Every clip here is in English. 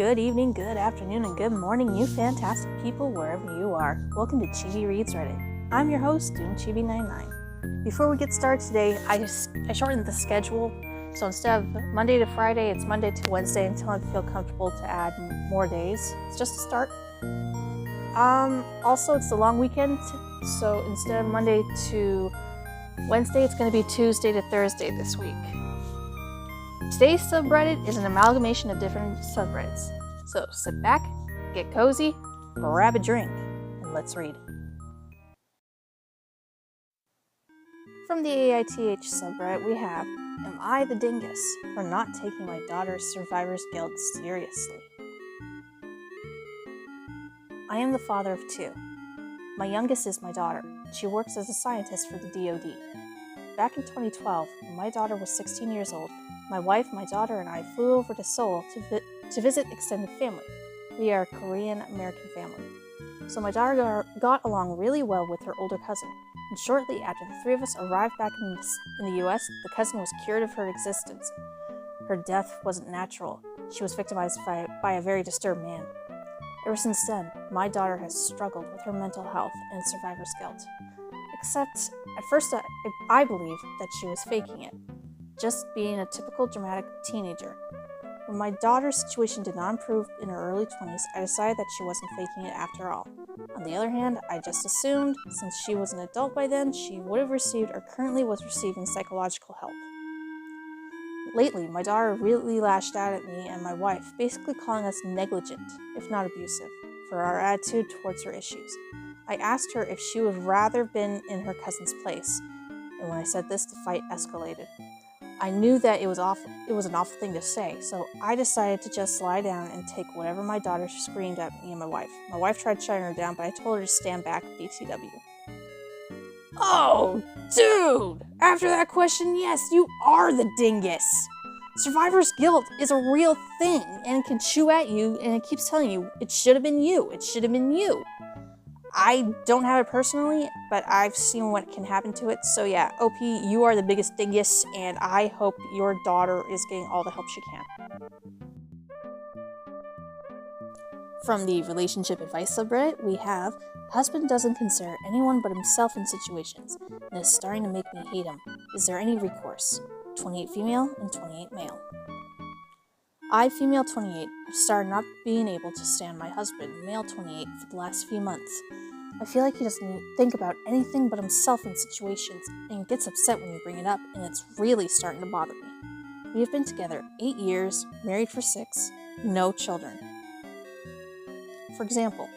Good evening, good afternoon, and good morning, you fantastic people wherever you are. Welcome to Chibi Reads Reddit. I'm your host, student Chibi99. Before we get started today, I shortened the schedule. So instead of Monday to Friday, it's Monday to Wednesday until I feel comfortable to add more days. It's just a start. Also, it's the long weekend, so instead of Monday to Wednesday, it's going to be Tuesday to Thursday this week. Today's subreddit is an amalgamation of different subreddits. So sit back, get cozy, grab a drink, and let's read. From the AITAH subreddit, we have, Am I the dingus for not taking my daughter's survivor's guilt seriously? I am the father of two. My youngest is my daughter. She works as a scientist for the DoD. Back in 2012, when my daughter was 16 years old, my wife, my daughter, and I flew over to Seoul to visit extended family. We are a Korean-American family. So my daughter got along really well with her older cousin, and shortly after the three of us arrived back in the US, the cousin was cured of her existence. Her death wasn't natural. She was victimized by a very disturbed man. Ever since then, my daughter has struggled with her mental health and survivor's guilt. Except, at first I believed that she was faking it, just being a typical dramatic teenager. When my daughter's situation did not improve in her early 20s, I decided that she wasn't faking it after all. On the other hand, I just assumed, since she was an adult by then, she would have received or currently was receiving psychological help. Lately, my daughter really lashed out at me and my wife, basically calling us negligent, if not abusive, for our attitude towards her issues. I asked her if she would rather been in her cousin's place, and when I said this, the fight escalated. I knew that it was an awful thing to say, so I decided to just lie down and take whatever my daughter screamed at me and my wife. My wife tried shutting her down, but I told her to stand back, BTW. Oh, dude! After that question, yes, you are the dingus! Survivor's guilt is a real thing, and it can chew at you, and it keeps telling you, it should have been you, it should have been you. I don't have it personally, but I've seen what can happen to it. So yeah, OP, you are the biggest dingus, and I hope your daughter is getting all the help she can. From the relationship advice subreddit, we have, husband doesn't consider anyone but himself in situations, and is starting to make me hate him. Is there any recourse? 28 female and 28 male. I, female 28, have started not being able to stand my husband, male 28, for the last few months. I feel like he doesn't think about anything but himself in situations, and he gets upset when you bring it up, and it's really starting to bother me. We have been together 8 years, married for 6, no children. For example,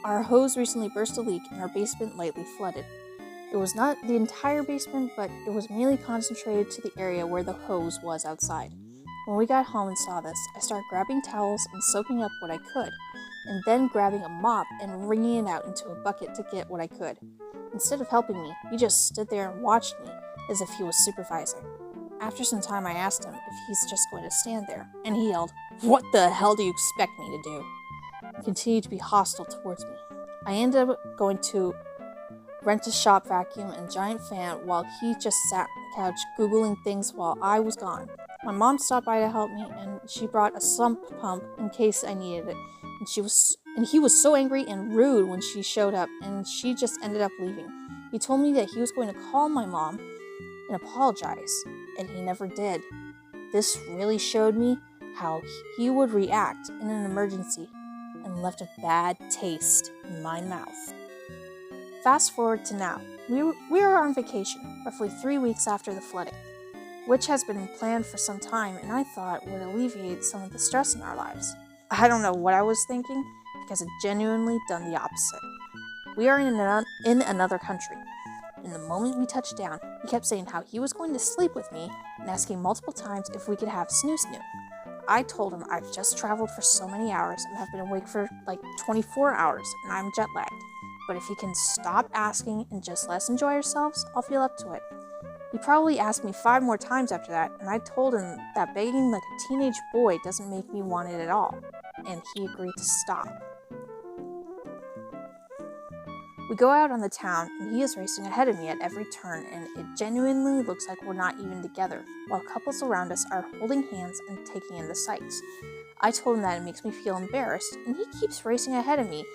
our hose recently burst a leak and our basement lightly flooded. It was not the entire basement, but it was mainly concentrated to the area where the hose was outside. When we got home and saw this, I started grabbing towels and soaking up what I could, and then grabbing a mop and wringing it out into a bucket to get what I could. Instead of helping me, he just stood there and watched me as if he was supervising. After some time, I asked him if he's just going to stand there, and he yelled, "What the hell do you expect me to do?" and continued to be hostile towards me. I ended up going to rent a shop vacuum and giant fan while he just sat on the couch Googling things while I was gone. My mom stopped by to help me, and she brought a sump pump in case I needed it. And he was so angry and rude when she showed up, and she just ended up leaving. He told me that he was going to call my mom and apologize, and he never did. This really showed me how he would react in an emergency, and left a bad taste in my mouth. Fast forward to now. We are on vacation, roughly 3 weeks after the flooding, which has been planned for some time and I thought would alleviate some of the stress in our lives. I don't know what I was thinking, because it genuinely done the opposite. We are in another country. And the moment we touched down, he kept saying how he was going to sleep with me and asking multiple times if we could have snoo-snoo. I told him I've just traveled for so many hours and have been awake for like 24 hours and I'm jet lagged. But if he can stop asking and just let us enjoy ourselves, I'll feel up to it. He probably asked me 5 more times after that, and I told him that begging like a teenage boy doesn't make me want it at all, and he agreed to stop. We go out on the town, and he is racing ahead of me at every turn, and it genuinely looks like we're not even together, while couples around us are holding hands and taking in the sights. I told him that it makes me feel embarrassed, and he keeps racing ahead of me,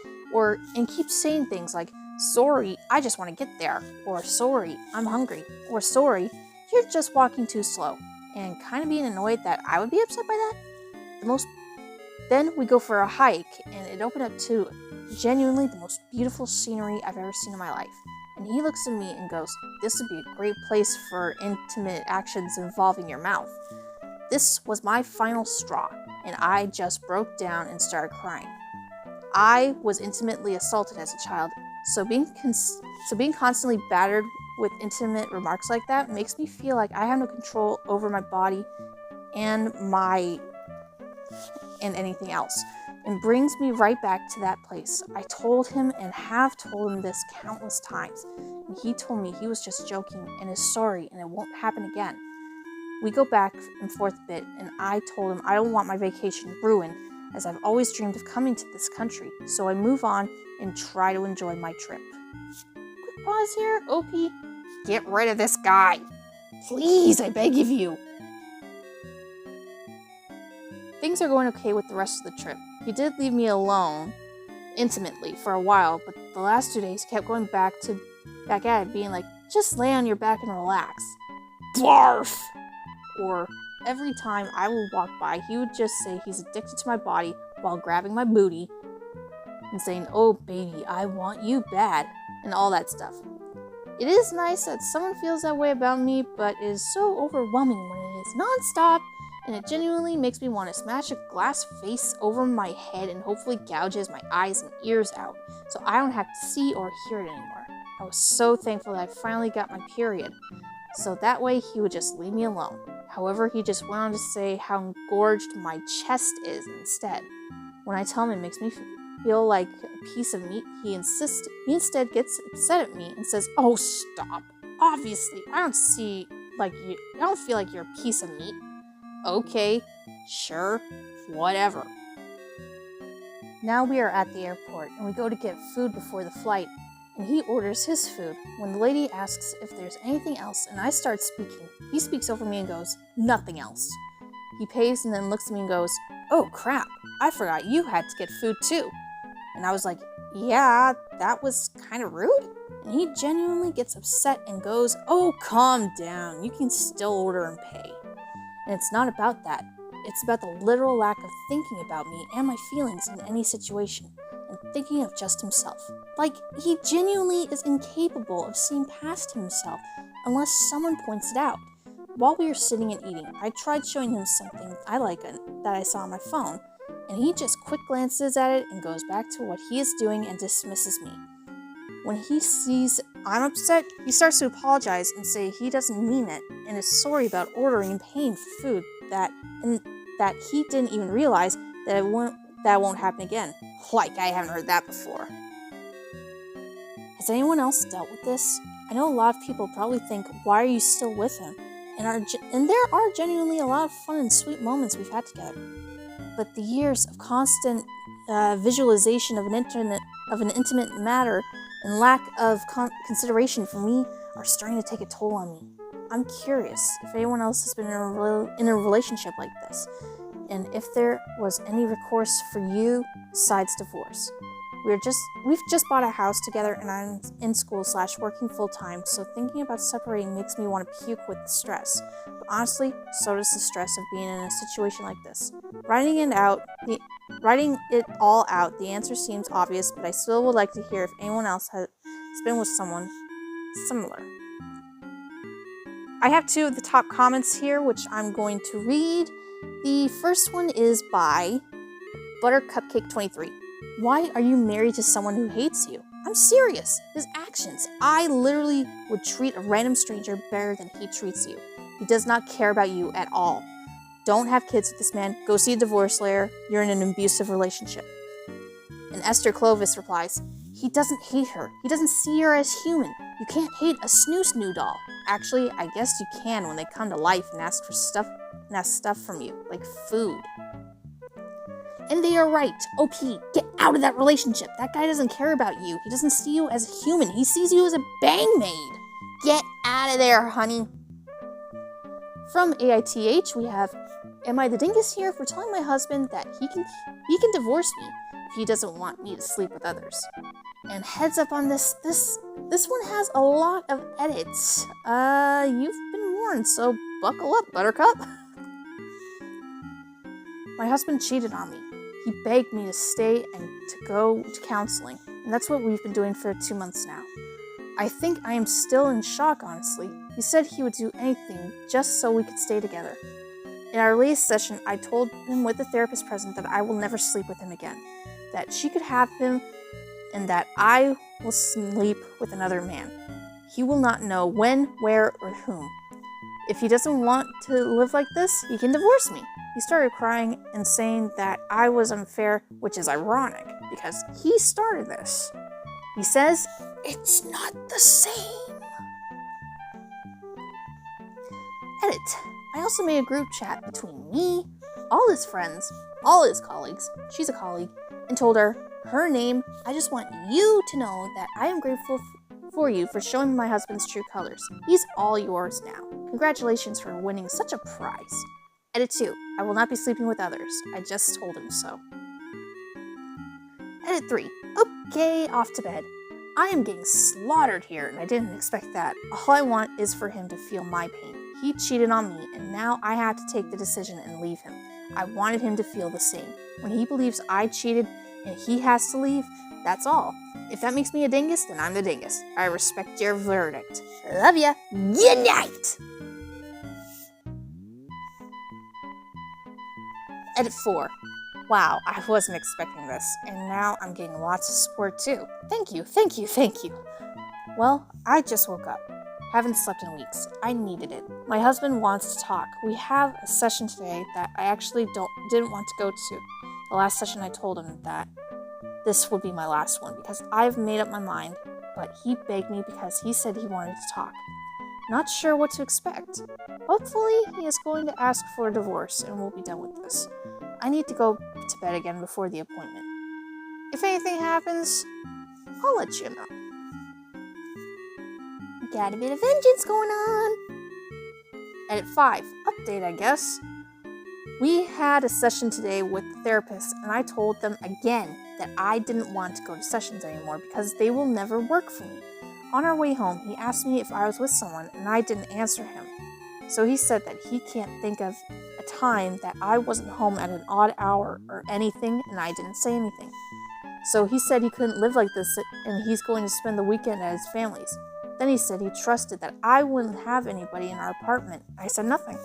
and keeps saying things like, "Sorry, I just want to get there," or "Sorry, I'm hungry," or "Sorry, you're just walking too slow," and kind of being annoyed that I would be upset by that. Then we go for a hike, and it opened up to genuinely the most beautiful scenery I've ever seen in my life. And he looks at me and goes, "This would be a great place for intimate actions involving your mouth." This was my final straw, and I just broke down and started crying. I was intimately assaulted as a child, so being constantly battered with intimate remarks like that makes me feel like I have no control over my body and anything else, and brings me right back to that place. I told him and have told him this countless times, and he told me he was just joking and is sorry and it won't happen again. We go back and forth a bit, and I told him I don't want my vacation ruined, as I've always dreamed of coming to this country, so I move on and try to enjoy my trip. Quick pause here. OP, get rid of this guy. Please, I beg of you. Things are going okay with the rest of the trip. He did leave me alone, intimately, for a while, but the last 2 days he kept going back at it, being like, "Just lay on your back and relax." Barf! Or every time I would walk by, he would just say he's addicted to my body while grabbing my booty and saying, "Oh baby, I want you bad," and all that stuff. It is nice that someone feels that way about me, but it is so overwhelming when it is non-stop, and it genuinely makes me want to smash a glass face over my head and hopefully gouges my eyes and ears out, so I don't have to see or hear it anymore. I was so thankful that I finally got my period, so that way he would just leave me alone. However, he just went on to say how engorged my chest is instead. When I tell him it makes me feel like a piece of meat, he instead gets upset at me and says, "Oh, stop. Obviously, I don't feel like you're a piece of meat." Okay, sure, whatever. Now we are at the airport, and we go to get food before the flight, and he orders his food. When the lady asks if there's anything else, and I start speaking, he speaks over me and goes, "Nothing else." He pays and then looks at me and goes, "Oh crap, I forgot you had to get food too." And I was like, "Yeah, that was kind of rude." And he genuinely gets upset and goes, "Oh, calm down, you can still order and pay." And it's not about that. It's about the literal lack of thinking about me and my feelings in any situation, and thinking of just himself. Like, he genuinely is incapable of seeing past himself unless someone points it out. While we were sitting and eating, I tried showing him something I like that I saw on my phone, and he just quick glances at it and goes back to what he is doing and dismisses me. When he sees I'm upset, he starts to apologize and say he doesn't mean it and is sorry about ordering and paying for food and that he didn't even realize that won't happen again. Like, I haven't heard that before. Has anyone else dealt with this? I know a lot of people probably think, "Why are you still with him?" And there are genuinely a lot of fun and sweet moments we've had together. But the years of constant visualization of an intimate matter and lack of consideration for me are starting to take a toll on me. I'm curious if anyone else has been in a relationship like this, and if there was any recourse for you besides divorce. We've just bought a house together, and I'm in school / working full time, so thinking about separating makes me want to puke with the stress. But honestly, so does the stress of being in a situation like this. Writing it all out, the answer seems obvious, but I still would like to hear if anyone else has been with someone similar. I have 2 of the top comments here, which I'm going to read. The first one is by Buttercupcake23. Why are you married to someone who hates you? I'm serious. His actions. I literally would treat a random stranger better than he treats you. He does not care about you at all. Don't have kids with this man. Go see a divorce lawyer. You're in an abusive relationship. And Esther Clovis replies, he doesn't hate her. He doesn't see her as human. You can't hate a snoo doll. Actually, I guess you can when they come to life and ask stuff from you, like food. And they are right. OP, get out of that relationship. That guy doesn't care about you. He doesn't see you as a human. He sees you as a bang maid. Get out of there, honey. From AITH, we have Am I the dingus here for telling my husband that he can divorce me if he doesn't want me to sleep with others? And heads up on this one has a lot of edits. You've been warned, so buckle up, Buttercup. My husband cheated on me. He begged me to stay and to go to counseling, and that's what we've been doing for 2 months now. I think I am still in shock, honestly. He said he would do anything just so we could stay together. In our latest session, I told him with the therapist present that I will never sleep with him again, that she could have him, and that I will sleep with another man. He will not know when, where, or whom. If he doesn't want to live like this, he can divorce me. He started crying and saying that I was unfair, which is ironic, because he started this. He says, it's not the same. Edit. I also made a group chat between me, all his friends, all his colleagues, she's a colleague, and told her name. I just want you to know that I am grateful for you for showing my husband's true colors. He's all yours now. Congratulations for winning such a prize. Edit 2. I will not be sleeping with others. I just told him so. Edit 3. Okay, off to bed. I am getting slaughtered here, and I didn't expect that. All I want is for him to feel my pain. He cheated on me, and now I have to take the decision and leave him. I wanted him to feel the same. When he believes I cheated and he has to leave, that's all. If that makes me a dingus, then I'm the dingus. I respect your verdict. Love ya. Good night. Edit 4. Wow, I wasn't expecting this, and now I'm getting lots of support too. Thank you, thank you, thank you. Well, I just woke up. Haven't slept in weeks. I needed it. My husband wants to talk. We have a session today that I actually didn't want to go to. The last session I told him that this would be my last one because I've made up my mind, but he begged me because he said he wanted to talk. Not sure what to expect. Hopefully, he is going to ask for a divorce and we'll be done with this. I need to go to bed again before the appointment. If anything happens, I'll let you know. Got a bit of vengeance going on. Edit 5. Update, I guess. We had a session today with the therapist, and I told them again that I didn't want to go to sessions anymore because they will never work for me. On our way home, he asked me if I was with someone, and I didn't answer him. So he said that he can't think of a time that I wasn't home at an odd hour or anything, and I didn't say anything. So he said he couldn't live like this, and he's going to spend the weekend at his family's. Then he said he trusted that I wouldn't have anybody in our apartment. I said nothing.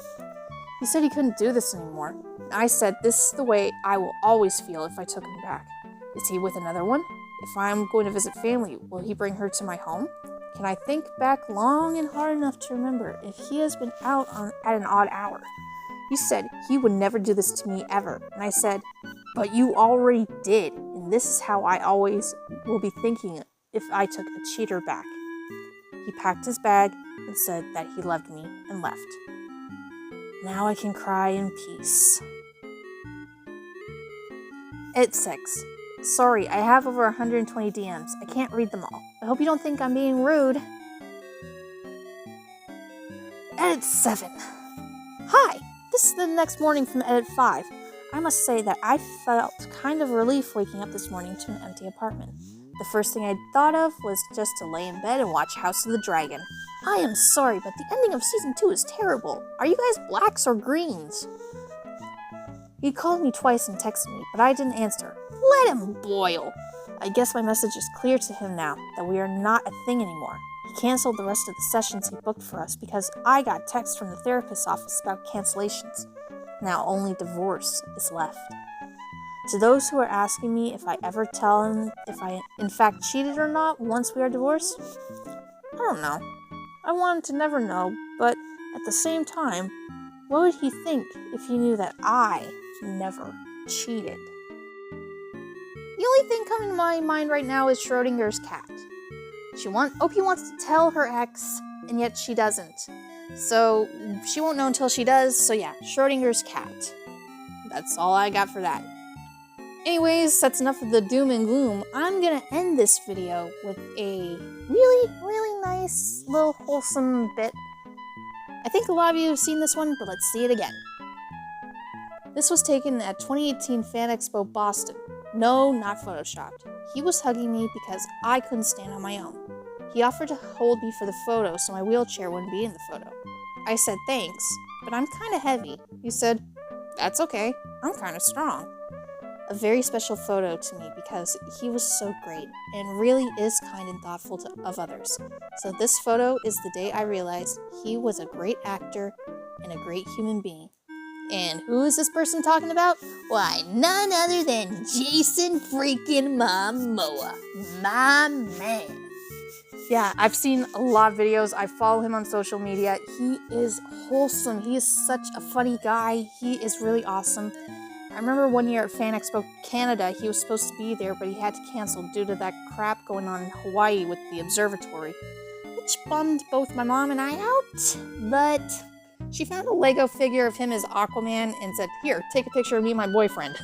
He said he couldn't do this anymore. And I said this is the way I will always feel if I took him back. Is he with another one? If I'm going to visit family, will he bring her to my home? Can I think back long and hard enough to remember if he has been out at an odd hour? He said he would never do this to me ever. And I said, but you already did. And this is how I always will be thinking if I took a cheater back. He packed his bag and said that he loved me and left. Now I can cry in peace. Edit 6. Sorry, I have over 120 DMs. I can't read them all. I hope you don't think I'm being rude. Edit 7. Hi, this is the next morning from Edit 5. I must say that I felt kind of relief waking up this morning to an empty apartment. The first thing I thought of was just to lay in bed and watch House of the Dragon. I am sorry, but the ending of Season 2 is terrible. Are you guys blacks or greens? He called me twice and texted me, but I didn't answer. Let him boil. I guess my message is clear to him now, that we are not a thing anymore. He canceled the rest of the sessions he booked for us because I got text from the therapist's office about cancellations. Now only divorce is left. To those who are asking me if I ever tell him if I in fact cheated or not once we are divorced, I don't know. I wanted to never know, but at the same time, what would he think if he knew that I never cheated? The only thing coming to my mind right now is Schrodinger's cat. OP wants to tell her ex, and yet she doesn't. So she won't know until she does, so yeah, Schrodinger's cat. That's all I got for that. Anyways, that's enough of the doom and gloom. I'm gonna end this video with a really, really nice little wholesome bit. I think a lot of you have seen this one, but let's see it again. This was taken at 2018 Fan Expo Boston. No, not photoshopped. He was hugging me because I couldn't stand on my own. He offered to hold me for the photo so my wheelchair wouldn't be in the photo. I said thanks, but I'm kind of heavy. He said, that's okay, I'm kind of strong. A very special photo to me because he was so great and really is kind and thoughtful of others. So this photo is the day I realized he was a great actor and a great human being. And who is this person talking about? Why, none other than Jason freaking Momoa, my man. Yeah, I've seen a lot of videos. I follow him on social media. He is wholesome. He is such a funny guy. He is really awesome. I remember one year at Fan Expo Canada, he was supposed to be there, but he had to cancel due to that crap going on in Hawaii with the observatory, which bummed both my mom and I out. But she found a Lego figure of him as Aquaman and said, here, take a picture of me and my boyfriend.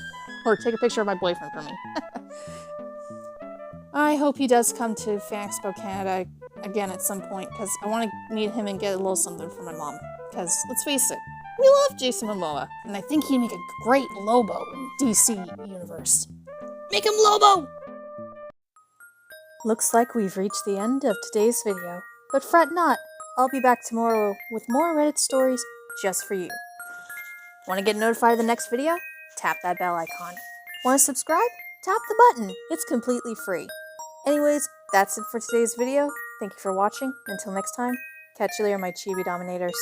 Or take a picture of my boyfriend for me. I hope he does come to Fan Expo Canada again at some point, because I want to meet him and get a little something for my mom. Because, let's face it, we love Jason Momoa, and I think he'd make a great Lobo in DC universe. Make him Lobo! Looks like we've reached the end of today's video, but fret not, I'll be back tomorrow with more Reddit stories just for you. Want to get notified of the next video? Tap that bell icon. Want to subscribe? Tap the button. It's completely free. Anyways, that's it for today's video. Thank you for watching. Until next time, catch you later, my Chibi Dominators.